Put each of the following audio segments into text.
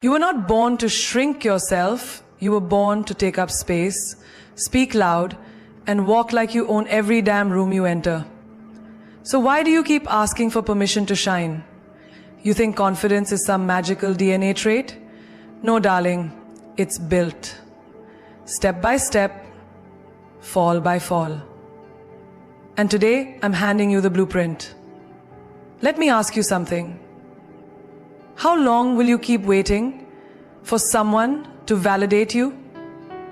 You were not born to shrink yourself. You were born to take up space, speak loud, and walk like you own every damn room you enter. So why do you keep asking for permission to shine? You think confidence is some magical DNA trait? No, darling, it's built. Step by step, fall by fall. And today, I'm handing you the blueprint. Let me ask you something. How long will you keep waiting for someone to validate you?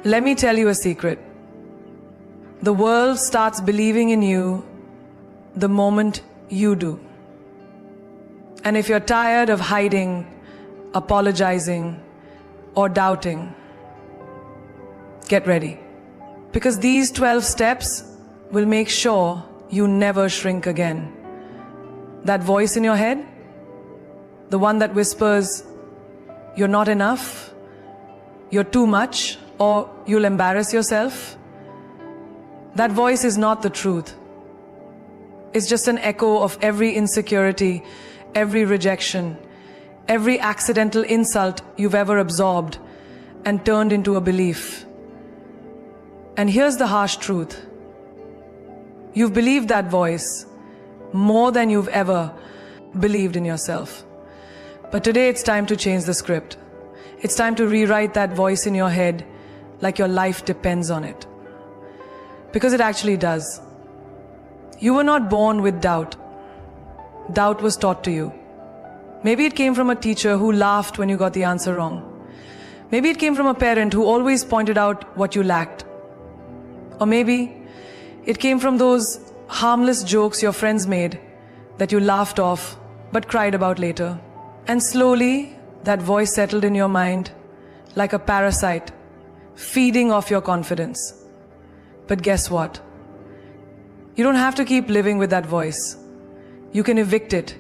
Let me tell you a secret. The world starts believing in you the moment you do. And if you're tired of hiding, apologizing, or doubting, get ready. Because these 12 steps will make sure you never shrink again. That voice in your head, the one that whispers, you're not enough, you're too much, or you'll embarrass yourself, that voice is not the truth. It's just an echo of every insecurity, every rejection, every accidental insult you've ever absorbed and turned into a belief. And here's the harsh truth. You've believed that voice more than you've ever believed in yourself. But today it's time to change the script. It's time to rewrite that voice in your head like your life depends on it. Because it actually does. You were not born with doubt. Doubt was taught to you. Maybe it came from a teacher who laughed when you got the answer wrong. Maybe it came from a parent who always pointed out what you lacked. Or maybe it came from those harmless jokes your friends made that you laughed off but cried about later. And slowly, that voice settled in your mind like a parasite, feeding off your confidence. But guess what? You don't have to keep living with that voice. You can evict it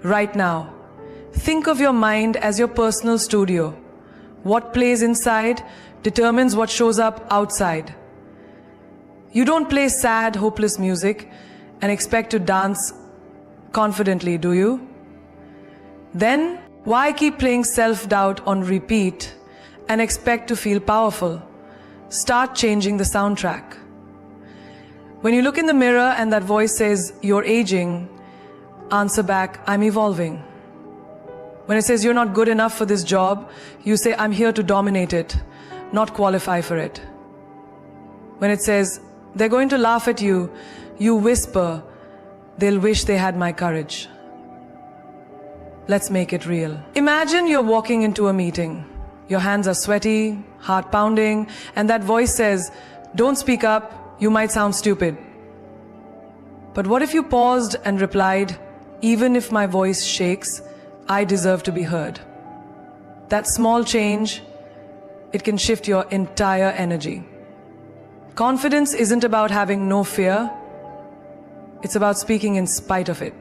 right now. Think of your mind as your personal studio. What plays inside determines what shows up outside. You don't play sad, hopeless music and expect to dance confidently, do you? Then, why keep playing self-doubt on repeat and expect to feel powerful? Start changing the soundtrack. When you look in the mirror and that voice says, you're aging, answer back, I'm evolving. When it says you're not good enough for this job, you say, I'm here to dominate it, not qualify for it. When it says, they're going to laugh at you, you whisper, they'll wish they had my courage. Let's make it real. Imagine you're walking into a meeting. Your hands are sweaty, heart pounding, and that voice says, don't speak up, you might sound stupid. But what if you paused and replied, even if my voice shakes, I deserve to be heard? That small change, it can shift your entire energy. Confidence isn't about having no fear. It's about speaking in spite of it.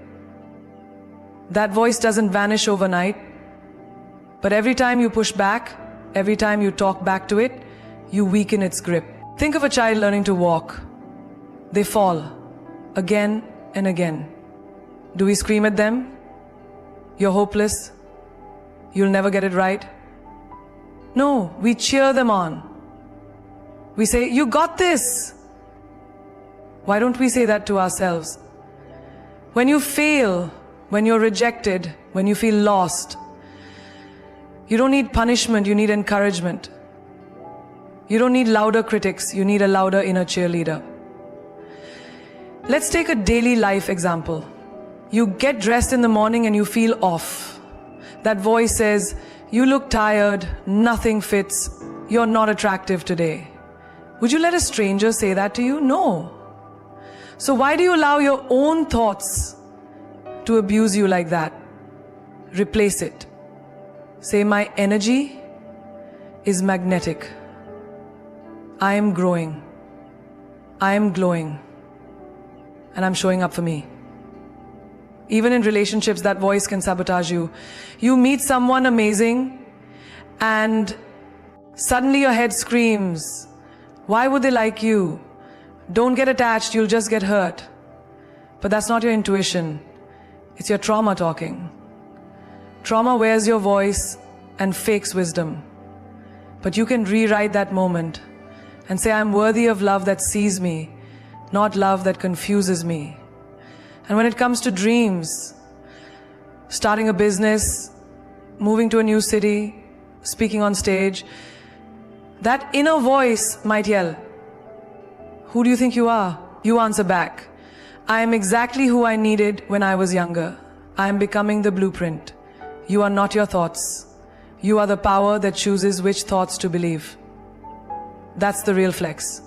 That voice doesn't vanish overnight, but every time you push back, every time you talk back to it, you weaken its grip. Think of a child learning to walk. They fall again and again. Do we scream at them? You're hopeless. You'll never get it right. No, we cheer them on. We say, you got this. Why don't we say that to ourselves? When you fail, when you're rejected, when you feel lost, you don't need punishment, you need encouragement. You don't need louder critics, you need a louder inner cheerleader. Let's take a daily life example. You get dressed in the morning and you feel off. That voice says, you look tired, nothing fits, you're not attractive today. Would you let a stranger say that to you? No. So why do you allow your own thoughts to abuse you like that? Replace it. Say, my energy is magnetic. I am growing. I am glowing. And I'm showing up for me. Even in relationships, that voice can sabotage you. You meet someone amazing and suddenly your head screams, why would they like you? Don't get attached, you'll just get hurt. But that's not your intuition. It's your trauma talking. Trauma wears your voice and fakes wisdom. But you can rewrite that moment and say, I'm worthy of love that sees me, not love that confuses me. And when it comes to dreams, starting a business, moving to a new city, speaking on stage, that inner voice might yell, who do you think you are? You answer back, I am exactly who I needed when I was younger. I am becoming the blueprint. You are not your thoughts. You are the power that chooses which thoughts to believe. That's the real flex.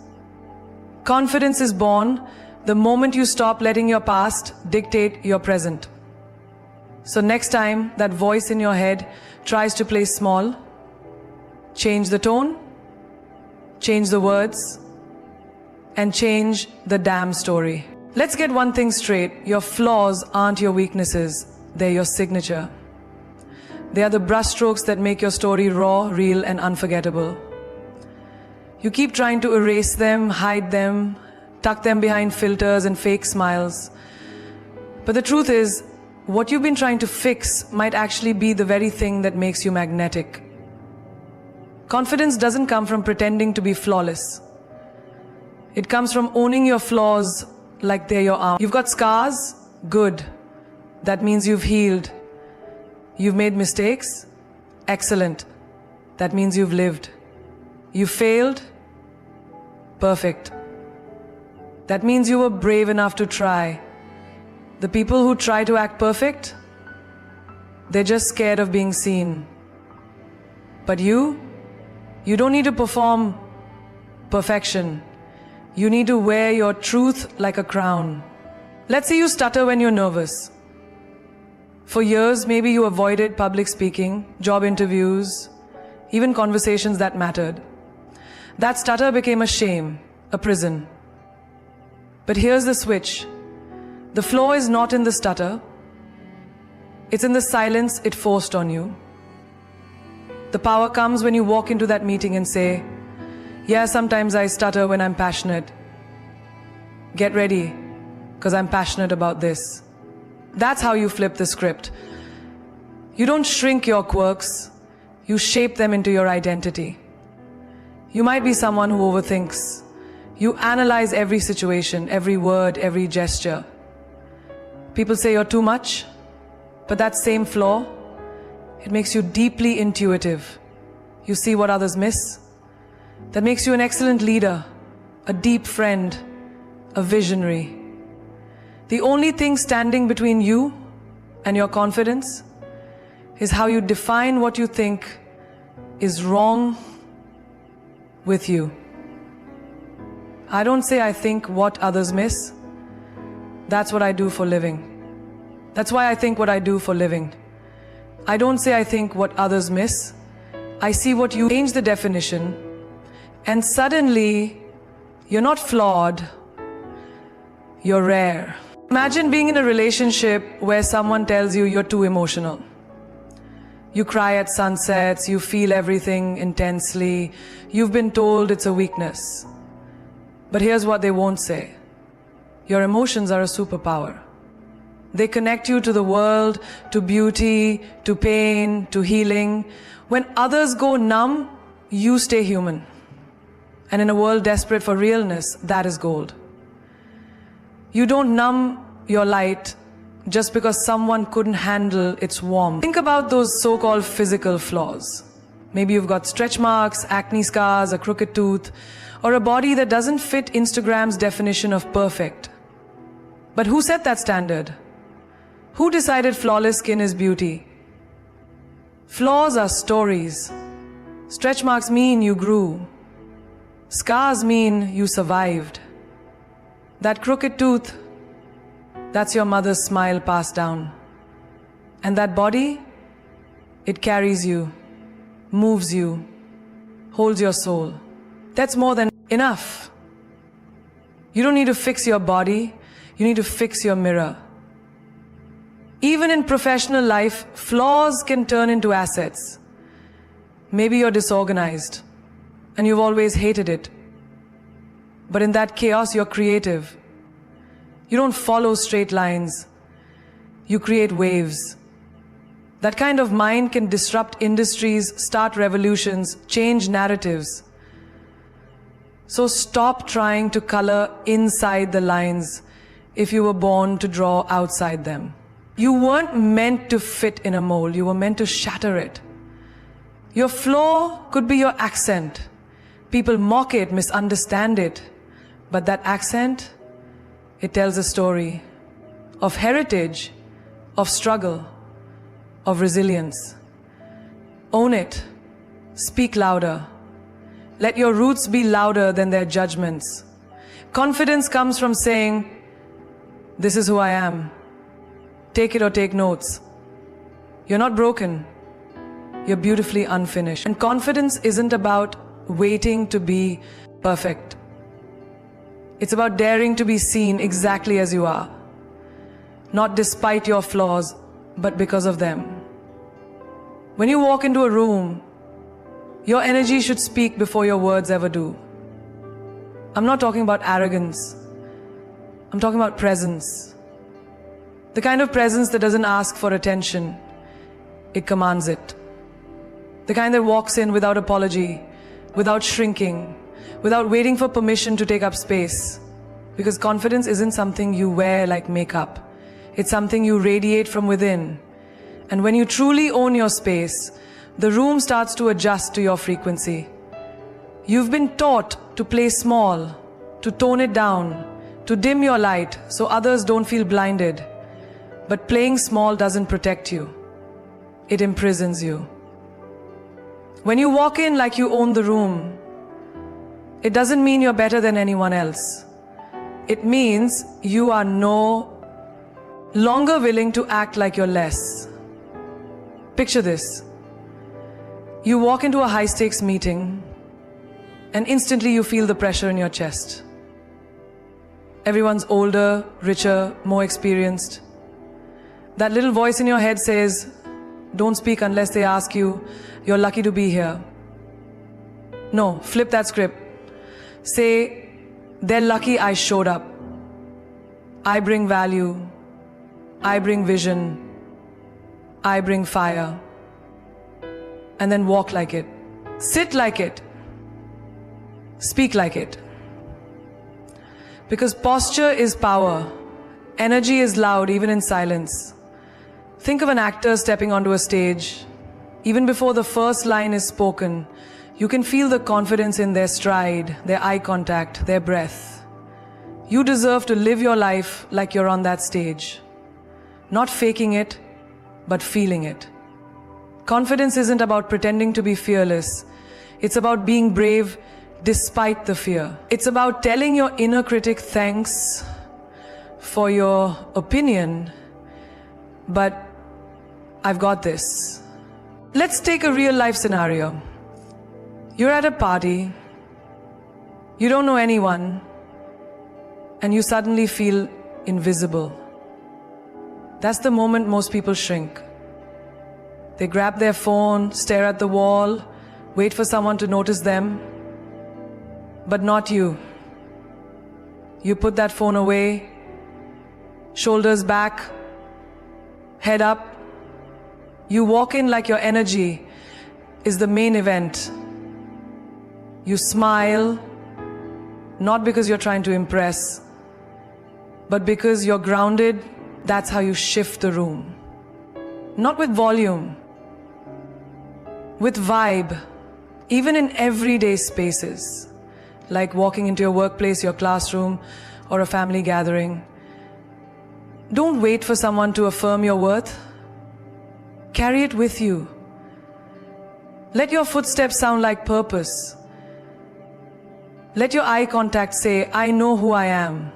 Confidence is born the moment you stop letting your past dictate your present. So next time that voice in your head tries to play small, change the tone, change the words, and change the damn story. Let's get one thing straight. Your flaws aren't your weaknesses. They're your signature. They are the brushstrokes that make your story raw, real, and unforgettable. You keep trying to erase them, hide them, tuck them behind filters and fake smiles. But the truth is, what you've been trying to fix might actually be the very thing that makes you magnetic. Confidence doesn't come from pretending to be flawless. It comes from owning your flaws like they're your armor. You've got scars? Good. That means you've healed. You've made mistakes? Excellent. That means you've lived. You failed? Perfect. That means you were brave enough to try. The people who try to act perfect, they're just scared of being seen. But you don't need to perform perfection. You need to wear your truth like a crown. Let's say you stutter when you're nervous. For years, maybe you avoided public speaking, job interviews, even conversations that mattered. That stutter became a shame, a prison. But here's the switch. The flaw is not in the stutter. It's in the silence it forced on you. The power comes when you walk into that meeting and say, yeah, sometimes I stutter when I'm passionate. Get ready, because I'm passionate about this. That's how you flip the script. You don't shrink your quirks, you shape them into your identity. You might be someone who overthinks. You analyze every situation, every word, every gesture. People say you're too much, but that same flaw, it makes you deeply intuitive. You see what others miss. That makes you an excellent leader, a deep friend, a visionary. The only thing standing between you and your confidence is how you define what you think is wrong with you. I don't say I think what others miss. That's what I do for living. That's why I think what I do for living. I don't say I think what others miss. I see what you change the definition, and suddenly you're not flawed, you're rare. Imagine being in a relationship where someone tells you you're too emotional. You cry at sunsets, you feel everything intensely, you've been told it's a weakness. But here's what they won't say. Your emotions are a superpower. They connect you to the world, to beauty, to pain, to healing. When others go numb, you stay human. And in a world desperate for realness, that is gold. You don't numb your light just because someone couldn't handle its warmth. Think about those so-called physical flaws. Maybe you've got stretch marks, acne scars, a crooked tooth, or a body that doesn't fit Instagram's definition of perfect. But who set that standard? Who decided flawless skin is beauty? Flaws are stories. Stretch marks mean you grew. Scars mean you survived. That crooked tooth, that's your mother's smile passed down. And that body, it carries you, moves you, holds your soul. That's more than enough. You don't need to fix your body, you need to fix your mirror. Even in professional life, flaws can turn into assets. Maybe you're disorganized and you've always hated it. But in that chaos, you're creative. You don't follow straight lines. You create waves. That kind of mind can disrupt industries, start revolutions, change narratives. So stop trying to color inside the lines if you were born to draw outside them. You weren't meant to fit in a mold, you were meant to shatter it. Your flaw could be your accent. People mock it, misunderstand it. But that accent, it tells a story of heritage, of struggle, of resilience. Own it. Speak louder. Let your roots be louder than their judgments. Confidence comes from saying, "This is who I am. Take it or take notes." You're not broken. You're beautifully unfinished. And confidence isn't about waiting to be perfect. It's about daring to be seen exactly as you are. Not despite your flaws, but because of them. When you walk into a room, your energy should speak before your words ever do. I'm not talking about arrogance. I'm talking about presence. The kind of presence that doesn't ask for attention, it commands it. The kind that walks in without apology, without shrinking, without waiting for permission to take up space. Because confidence isn't something you wear like makeup. It's something you radiate from within. And when you truly own your space, the room starts to adjust to your frequency. You've been taught to play small, to tone it down, to dim your light so others don't feel blinded. But playing small doesn't protect you. It imprisons you. When you walk in like you own the room, it doesn't mean you're better than anyone else. It means you are no longer willing to act like you're less. Picture this. You walk into a high-stakes meeting and instantly you feel the pressure in your chest. Everyone's older, richer, more experienced. That little voice in your head says, "Don't speak unless they ask you. You're lucky to be here." No, flip that script. Say, "They're lucky I showed up. I bring value. I bring vision. I bring fire." And then walk like it. Sit like it. Speak like it. Because posture is power. Energy is loud even in silence. Think of an actor stepping onto a stage. Even before the first line is spoken, you can feel the confidence in their stride, their eye contact, their breath. You deserve to live your life like you're on that stage. Not faking it, but feeling it. Confidence isn't about pretending to be fearless. It's about being brave despite the fear. It's about telling your inner critic thanks for your opinion, but I've got this. Let's take a real life scenario. You're at a party, you don't know anyone, and you suddenly feel invisible. That's the moment most people shrink. They grab their phone, stare at the wall, wait for someone to notice them. But not you. You put that phone away, shoulders back, head up. You walk in like your energy is the main event. You smile, not because you're trying to impress, but because you're grounded. That's how you shift the room. Not with volume, with vibe, even in everyday spaces, like walking into your workplace, your classroom, or a family gathering. Don't wait for someone to affirm your worth. Carry it with you. Let your footsteps sound like purpose. Let your eye contact say, "I know who I am."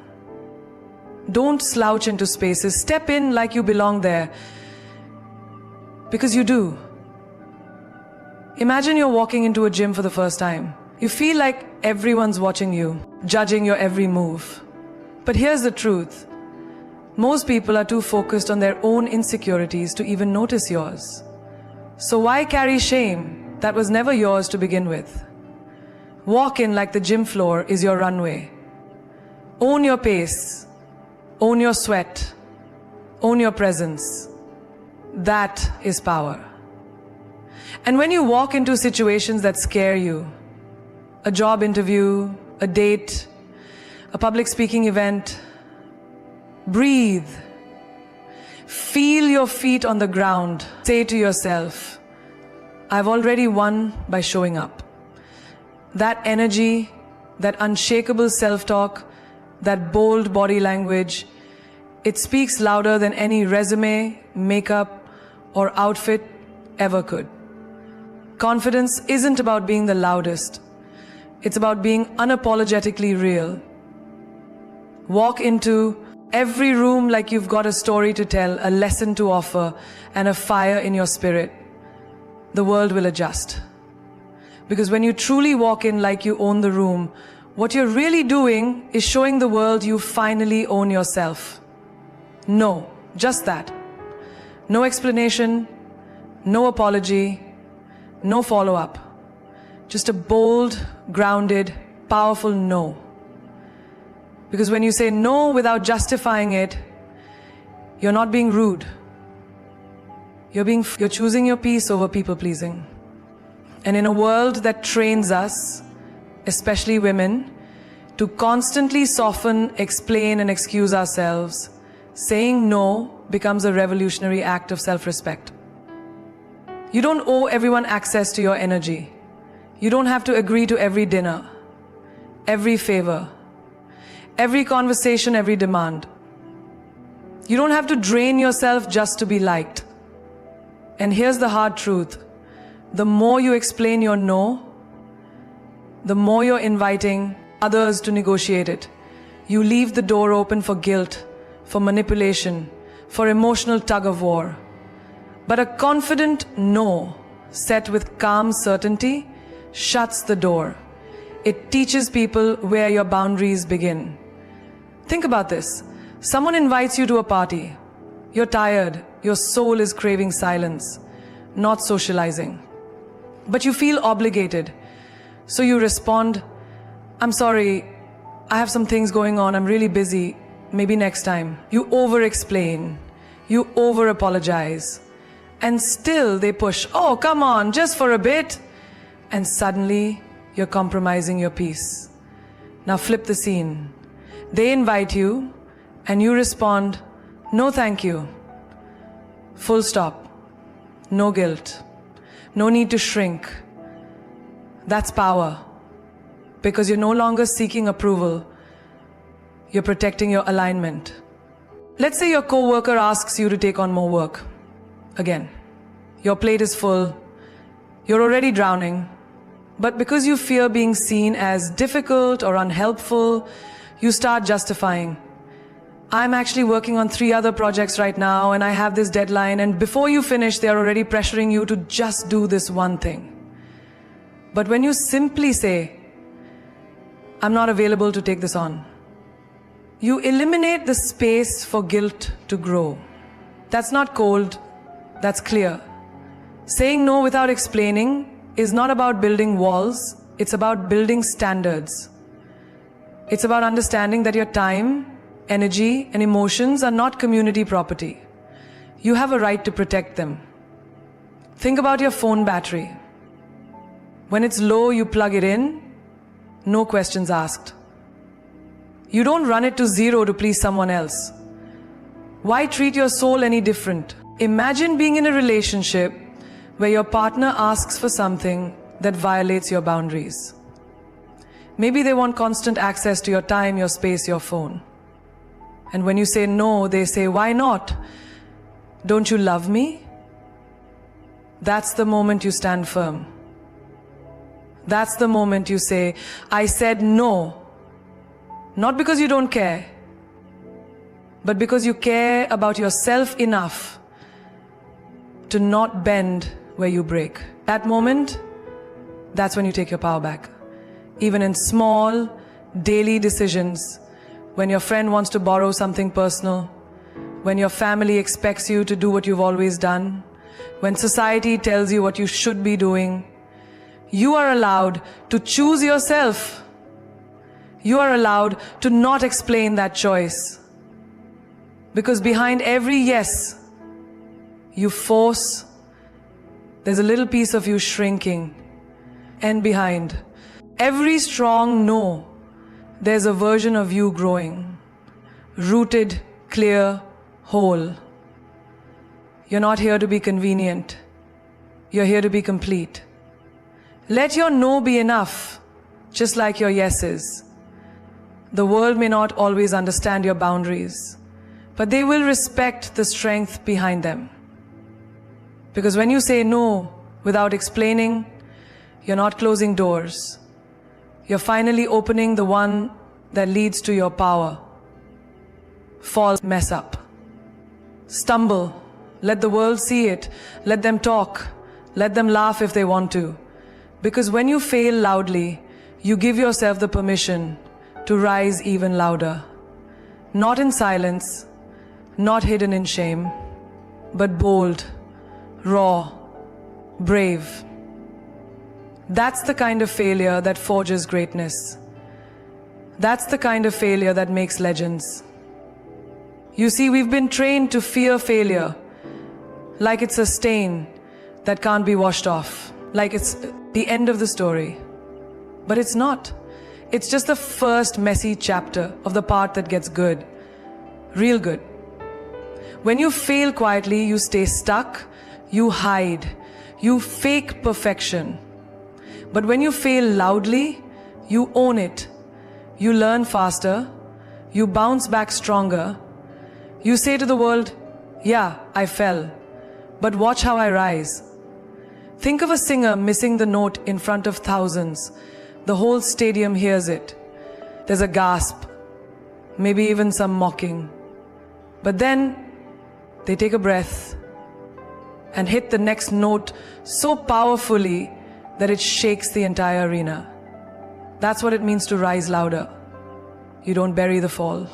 Don't slouch into spaces. Step in like you belong there. Because you do. Imagine you're walking into a gym for the first time. You feel like everyone's watching you, judging your every move. But here's the truth. Most people are too focused on their own insecurities to even notice yours. So why carry shame that was never yours to begin with? Walk in like the gym floor is your runway. Own your pace. Own your sweat. Own your presence. That is power. And when you walk into situations that scare you, a job interview, a date, a public speaking event, breathe. Feel your feet on the ground. Say to yourself, I've already won by showing up. That energy, that unshakable self-talk, that bold body language, it speaks louder than any resume, makeup, or outfit ever could. Confidence isn't about being the loudest. It's about being unapologetically real. Walk into every room like you've got a story to tell, a lesson to offer, and a fire in your spirit. The world will adjust. Because when you truly walk in like you own the room, what you're really doing is showing the world you finally own yourself. No, just that. No explanation, no apology, no follow-up. Just a bold, grounded, powerful no. Because when you say no without justifying it, you're not being rude. You're choosing your peace over people-pleasing. And in a world that trains us, especially women, to constantly soften, explain, and excuse ourselves, saying no becomes a revolutionary act of self-respect. You don't owe everyone access to your energy. You don't have to agree to every dinner, every favor, every conversation, every demand. You don't have to drain yourself just to be liked. And here's the hard truth. The more you explain your no, the more you're inviting others to negotiate it. You leave the door open for guilt, for manipulation, for emotional tug-of-war. But a confident no, set with calm certainty, shuts the door. It teaches people where your boundaries begin. Think about this. Someone invites you to a party. You're tired. Your soul is craving silence, not socializing. But you feel obligated. So you respond, I'm sorry, I have some things going on, I'm really busy, maybe next time. You over-explain, you over-apologize, and still they push, oh, come on, just for a bit. And suddenly, you're compromising your peace. Now flip the scene. They invite you, and you respond, no thank you. Full stop. No guilt. No need to shrink. That's power. Because you're no longer seeking approval. You're protecting your alignment. Let's say your coworker asks you to take on more work. Again, your plate is full. You're already drowning. But because you fear being seen as difficult or unhelpful, you start justifying. I'm actually working on 3 other projects right now and I have this deadline, and before you finish, they're already pressuring you to just do this one thing. But when you simply say, I'm not available to take this on, you eliminate the space for guilt to grow. That's not cold, that's clear. Saying no without explaining is not about building walls, it's about building standards. It's about understanding that your time, energy, and emotions are not community property. You have a right to protect them. Think about your phone battery. When it's low, you plug it in, no questions asked. You don't run it to 0 to please someone else. Why treat your soul any different? Imagine being in a relationship where your partner asks for something that violates your boundaries. Maybe they want constant access to your time, your space, your phone. And when you say no, they say, why not? Don't you love me? That's the moment you stand firm. That's the moment you say, I said no. Not because you don't care, but because you care about yourself enough to not bend where you break. That moment, that's when you take your power back. Even in small, daily decisions, when your friend wants to borrow something personal, when your family expects you to do what you've always done, when society tells you what you should be doing, you are allowed to choose yourself. You are allowed to not explain that choice. Because behind every yes, you force, there's a little piece of you shrinking. And behind every strong no, there's a version of you growing, rooted, clear, whole. You're not here to be convenient. You're here to be complete. Let your no be enough, just like your yes is. The world may not always understand your boundaries, but they will respect the strength behind them. Because when you say no without explaining, you're not closing doors. You're finally opening the one that leads to your power. Fall, mess up. Stumble. Let the world see it. Let them talk. Let them laugh if they want to. Because when you fail loudly, you give yourself the permission to rise even louder. Not in silence, not hidden in shame, but bold, raw, brave. That's the kind of failure that forges greatness. That's the kind of failure that makes legends. You see, we've been trained to fear failure, like it's a stain that can't be washed off, like it's the end of the story. But it's not. It's just the first messy chapter of the part that gets good, real good. When you fail quietly, you stay stuck, you hide, you fake perfection. But when you fail loudly, you own it. You learn faster, you bounce back stronger. You say to the world, yeah, I fell, but watch how I rise. Think of a singer missing the note in front of thousands. The whole stadium hears it. There's a gasp, maybe even some mocking. But then they take a breath and hit the next note so powerfully that it shakes the entire arena. That's what it means to rise louder. You don't bury the fall.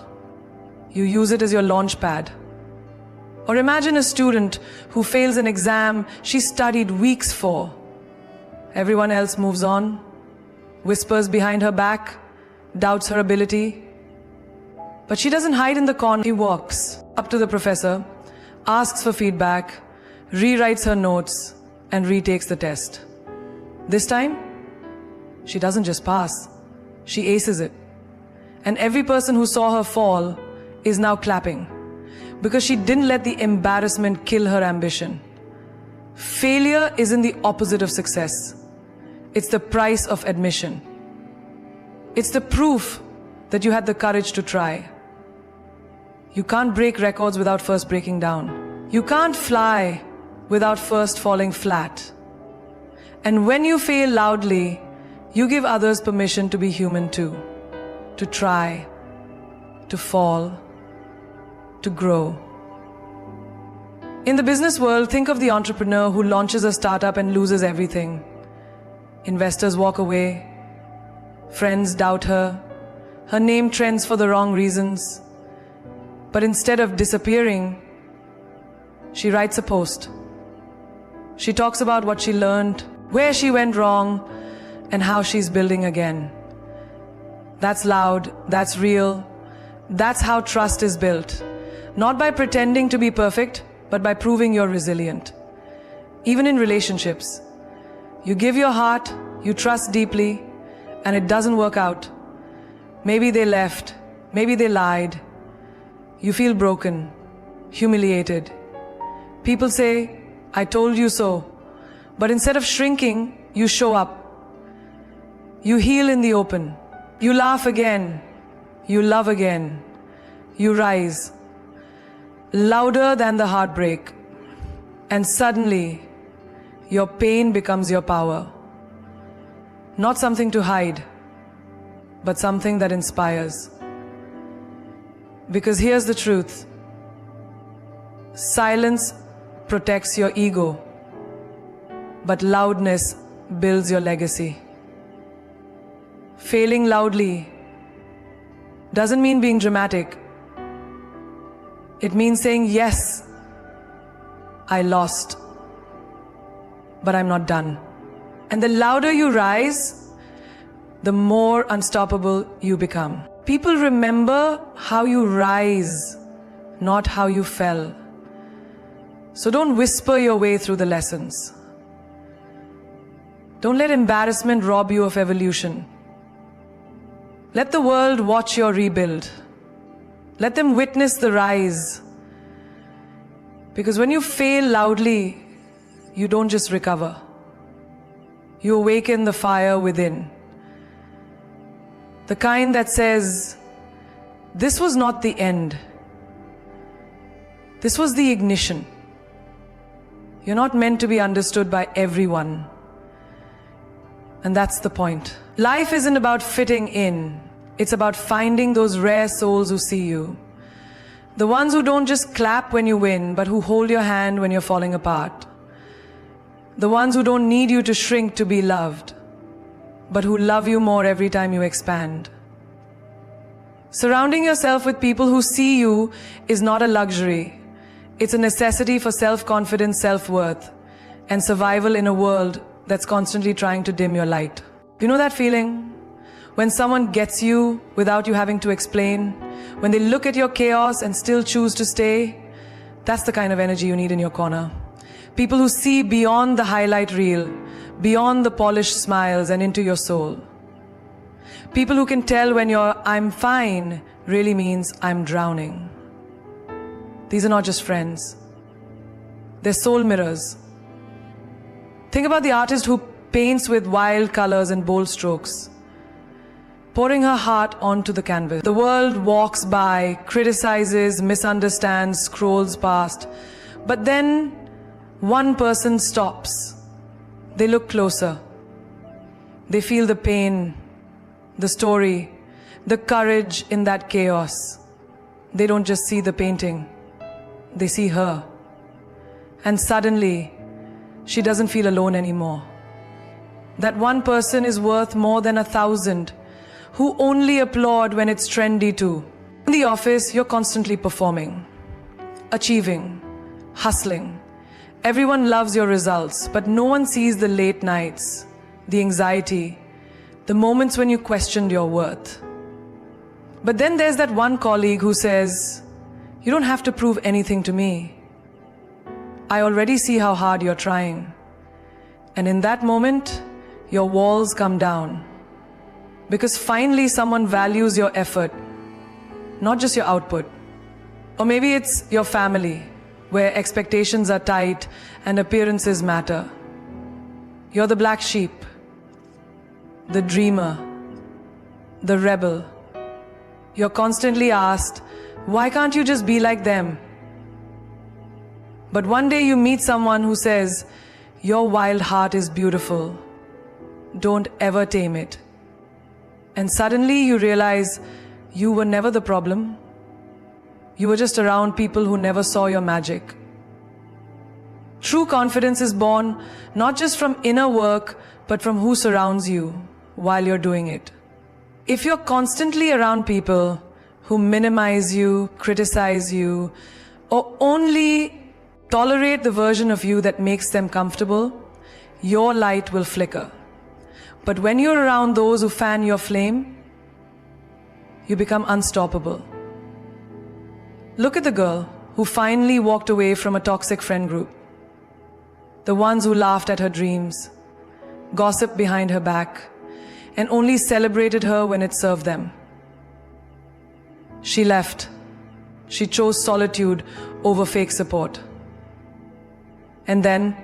You use it as your launch pad. Or imagine a student who fails an exam she studied weeks for. Everyone else moves on, whispers behind her back, doubts her ability. But she doesn't hide in the corner. She walks up to the professor, asks for feedback, rewrites her notes, and retakes the test. This time, she doesn't just pass, she aces it. And every person who saw her fall is now clapping, because she didn't let the embarrassment kill her ambition. Failure isn't the opposite of success. It's the price of admission. It's the proof that you had the courage to try. You can't break records without first breaking down. You can't fly without first falling flat. And when you fail loudly, you give others permission to be human too, to try, to fall, to grow. In the business world, think of the entrepreneur who launches a startup and loses everything. Investors walk away, friends doubt her, her name trends for the wrong reasons. But instead of disappearing, she writes a post. She talks about what she learned, where she went wrong, and how she's building again. That's loud, that's real, that's how trust is built. Not by pretending to be perfect, but by proving you're resilient. Even in relationships, you give your heart, you trust deeply, and it doesn't work out. Maybe they left, maybe they lied. You feel broken, humiliated. People say, I told you so. But instead of shrinking, you show up. You heal in the open. You laugh again. You love again. You rise. Louder than the heartbreak. And suddenly, your pain becomes your power. Not something to hide, but something that inspires. Because here's the truth. Silence protects your ego, but loudness builds your legacy. Failing loudly doesn't mean being dramatic. It means saying, yes, I lost, but I'm not done. And the louder you rise, the more unstoppable you become. People remember how you rise, not how you fell. So don't whisper your way through the lessons. Don't let embarrassment rob you of evolution. Let the world watch your rebuild. Let them witness the rise. Because when you fail loudly, you don't just recover. You awaken the fire within. The kind that says, this was not the end. This was the ignition. You're not meant to be understood by everyone. And that's the point. Life isn't about fitting in. It's about finding those rare souls who see you. The ones who don't just clap when you win, but who hold your hand when you're falling apart. The ones who don't need you to shrink to be loved, but who love you more every time you expand. Surrounding yourself with people who see you is not a luxury. It's a necessity for self-confidence, self-worth, and survival in a world that's constantly trying to dim your light. You know that feeling? When someone gets you without you having to explain, when they look at your chaos and still choose to stay, that's the kind of energy you need in your corner. People who see beyond the highlight reel, beyond the polished smiles and into your soul. People who can tell when your "I'm fine" really means "I'm drowning." These are not just friends. They're soul mirrors. Think about the artist who paints with wild colors and bold strokes, pouring her heart onto the canvas. The world walks by, criticizes, misunderstands, scrolls past. But then one person stops. They look closer. They feel the pain, the story, the courage in that chaos. They don't just see the painting. They see her. And suddenly, she doesn't feel alone anymore. That one person is worth more than 1,000 who only applaud when it's trendy too. In the office, you're constantly performing, achieving, hustling. Everyone loves your results, but no one sees the late nights, the anxiety, the moments when you questioned your worth. But then there's that one colleague who says, "You don't have to prove anything to me. I already see how hard you're trying." And in that moment, your walls come down. Because finally someone values your effort, not just your output. Or maybe it's your family, where expectations are tight and appearances matter. You're the black sheep, the dreamer, the rebel. You're constantly asked, why can't you just be like them? But one day you meet someone who says, your wild heart is beautiful. Don't ever tame it. And suddenly you realize you were never the problem. You were just around people who never saw your magic. True confidence is born not just from inner work, but from who surrounds you while you're doing it. If you're constantly around people who minimize you, criticize you, or only tolerate the version of you that makes them comfortable, your light will flicker. But when you're around those who fan your flame, you become unstoppable. Look at the girl who finally walked away from a toxic friend group. The ones who laughed at her dreams, gossiped behind her back, and only celebrated her when it served them. She left. She chose solitude over fake support. And then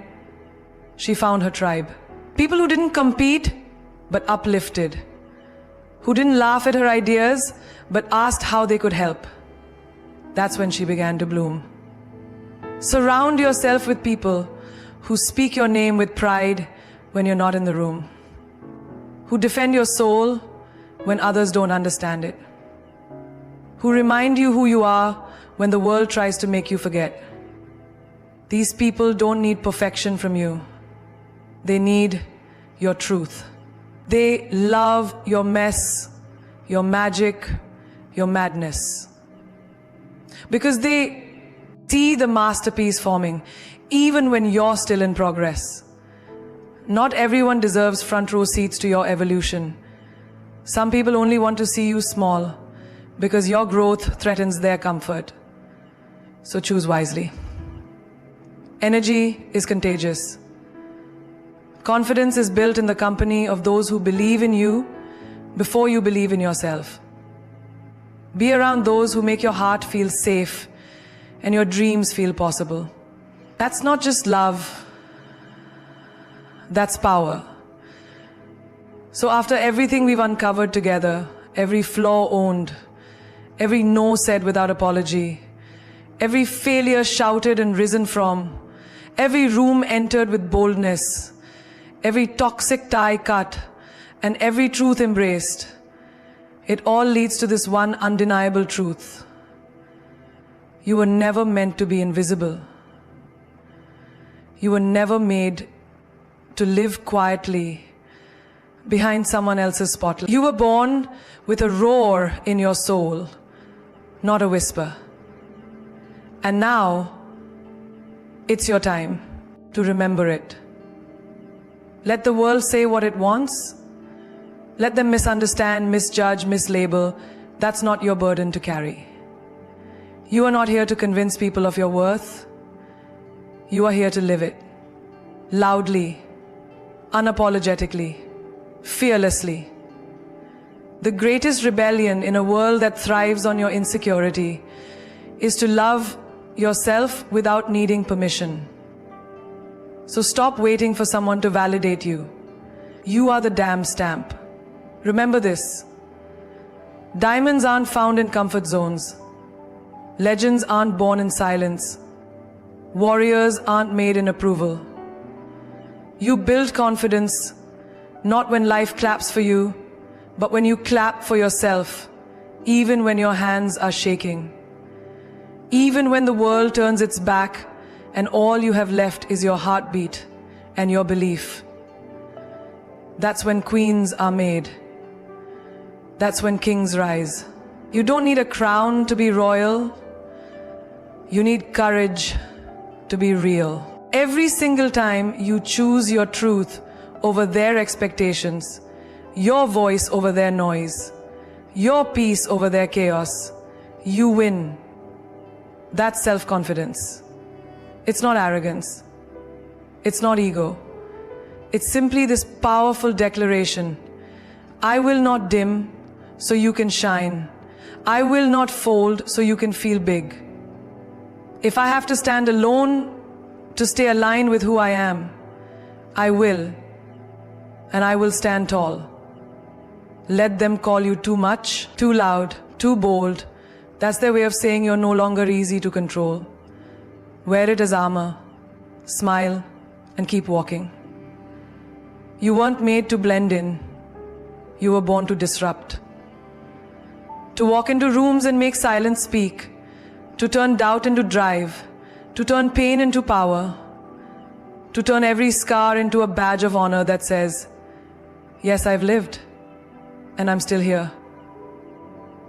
she found her tribe. People who didn't compete, but uplifted. Who didn't laugh at her ideas, but asked how they could help. That's when she began to bloom. Surround yourself with people who speak your name with pride when you're not in the room. Who defend your soul when others don't understand it. Who remind you who you are when the world tries to make you forget. These people don't need perfection from you. They need your truth. They love your mess, your magic, your madness. Because they see the masterpiece forming, even when you're still in progress. Not everyone deserves front row seats to your evolution. Some people only want to see you small, because your growth threatens their comfort. So choose wisely. Energy is contagious. Confidence is built in the company of those who believe in you before you believe in yourself. Be around those who make your heart feel safe and your dreams feel possible. That's not just love, that's power. So after everything we've uncovered together, every flaw owned, every no said without apology, every failure shouted and risen from, every room entered with boldness, every toxic tie cut, and every truth embraced, it all leads to this one undeniable truth. You were never meant to be invisible. You were never made to live quietly behind someone else's spotlight. You were born with a roar in your soul, not a whisper. And now, it's your time to remember it. Let the world say what it wants. Let them misunderstand, misjudge, mislabel. That's not your burden to carry. You are not here to convince people of your worth. You are here to live it. Loudly, unapologetically, fearlessly. The greatest rebellion in a world that thrives on your insecurity is to love yourself without needing permission. So stop waiting for someone to validate you. You are the damn stamp. Remember this. Diamonds aren't found in comfort zones. Legends aren't born in silence. Warriors aren't made in approval. You build confidence not when life claps for you, but when you clap for yourself, even when your hands are shaking. Even when the world turns its back and all you have left is your heartbeat and your belief. That's when queens are made. That's when kings rise. You don't need a crown to be royal. You need courage to be real. Every single time you choose your truth over their expectations, your voice over their noise, your peace over their chaos, you win. That's self-confidence. It's not arrogance. It's not ego. It's simply this powerful declaration. I will not dim so you can shine. I will not fold so you can feel big. If I have to stand alone to stay aligned with who I am, I will. And I will stand tall. Let them call you too much, too loud, too bold. That's their way of saying you're no longer easy to control. Wear it as armor, smile, and keep walking. You weren't made to blend in. You were born to disrupt. To walk into rooms and make silence speak. To turn doubt into drive. To turn pain into power. To turn every scar into a badge of honor that says, yes, I've lived, and I'm still here.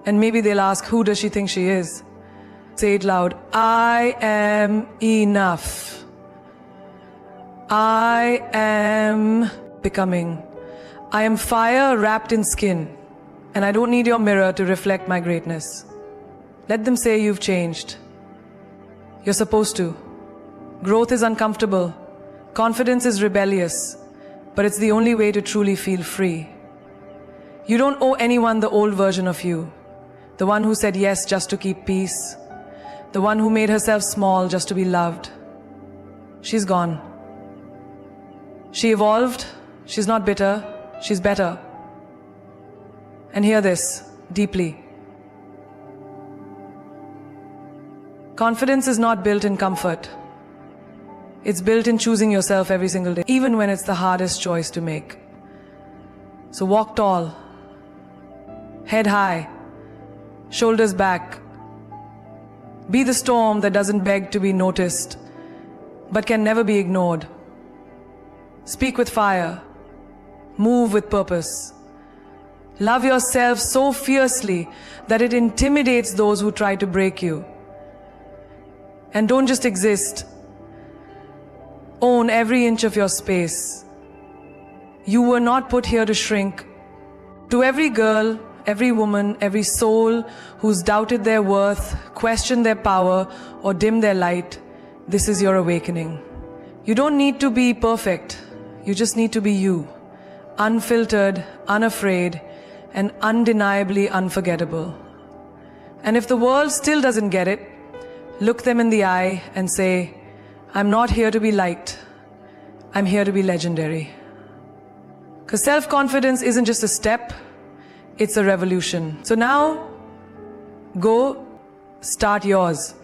And maybe they'll ask, who does she think she is? Say it loud. I am enough. I am becoming. I am fire wrapped in skin, and I don't need your mirror to reflect my greatness. Let them say you've changed. You're supposed to. Growth is uncomfortable. Confidence is rebellious, but it's the only way to truly feel free. You don't owe anyone the old version of you, the one who said yes just to keep peace, the one who made herself small just to be loved. She's gone. She evolved. She's not bitter. She's better. And hear this deeply. Confidence is not built in comfort. It's built in choosing yourself every single day, even when it's the hardest choice to make. So walk tall, head high, shoulders back. Be the storm that doesn't beg to be noticed, but can never be ignored. Speak with fire, move with purpose. Love yourself so fiercely that it intimidates those who try to break you. And don't just exist. Own every inch of your space. You were not put here to shrink. To every girl, every woman, every soul who's doubted their worth, questioned their power, or dimmed their light, this is your awakening. You don't need to be perfect. You just need to be you. Unfiltered, unafraid, and undeniably unforgettable. And if the world still doesn't get it, look them in the eye and say, I'm not here to be liked. I'm here to be legendary. Because self-confidence isn't just a step, it's a revolution. So now, go start yours.